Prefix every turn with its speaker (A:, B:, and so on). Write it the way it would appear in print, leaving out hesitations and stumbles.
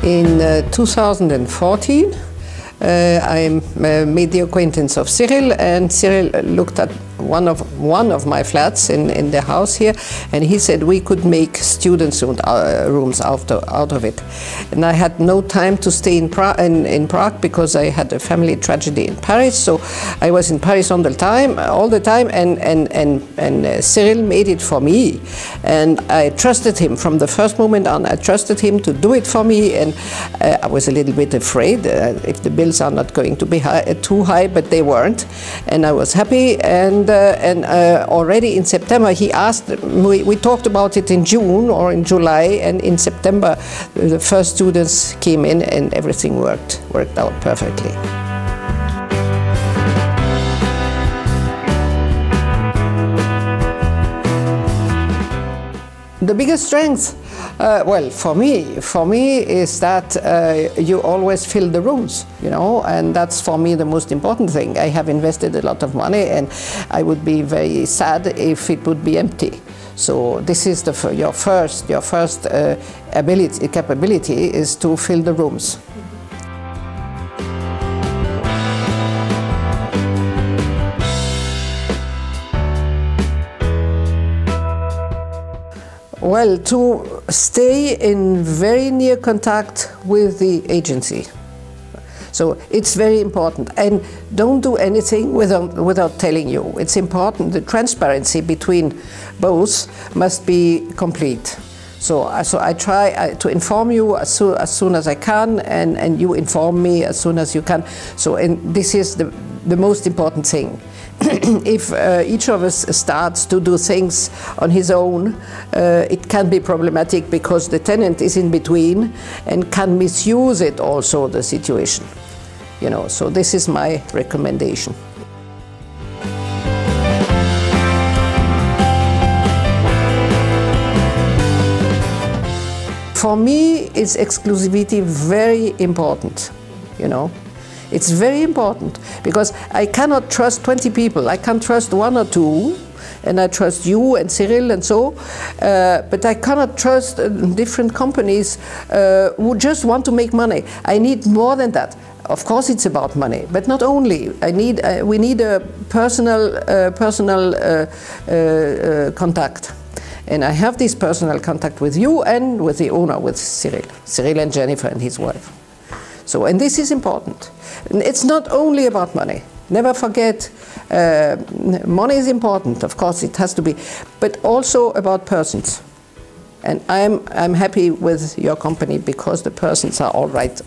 A: In 2014, I made the acquaintance of Cyril, and Cyril looked at one of my flats in the house here, and he said we could make students' rooms out of it. And I had no time to stay in Prague because I had a family tragedy in Paris, so I was in Paris all the time, and Cyril made it for me, and I trusted him from the first moment on. I trusted him to do it for me, and I was a little bit afraid if the bills are not going to be too high, but they weren't, and I was happy. And already in September he asked, we talked about it in June or in July, and in September the first students came in and everything worked out perfectly. The biggest strength, well, for me is that you always fill the rooms, you know, and that's for me the most important thing. I have invested a lot of money, and I would be very sad if it would be empty. So this is your first capability is to fill the rooms. Well, to stay in very near contact with the agency. So it's very important, and don't do anything without telling you. It's important. The transparency between both must be complete. So I try to inform you as soon as I can, and you inform me as soon as you can. So, and this is the most important thing. If each of us starts to do things on his own, it can be problematic because the tenant is in between and can misuse it also, the situation. You know, so this is my recommendation. For me, is exclusivity very important, you know. It's very important because I cannot trust 20 people. I can trust one or two, and I trust you and Cyril and so, but I cannot trust different companies who just want to make money. I need more than that. Of course it's about money, but not only. We need a personal contact. And I have this personal contact with you and with the owner, with Cyril and Jennifer and his wife. So, and this is important. It's not only about money. Never forget, money is important, of course it has to be, but also about persons. And I'm happy with your company because the persons are all right.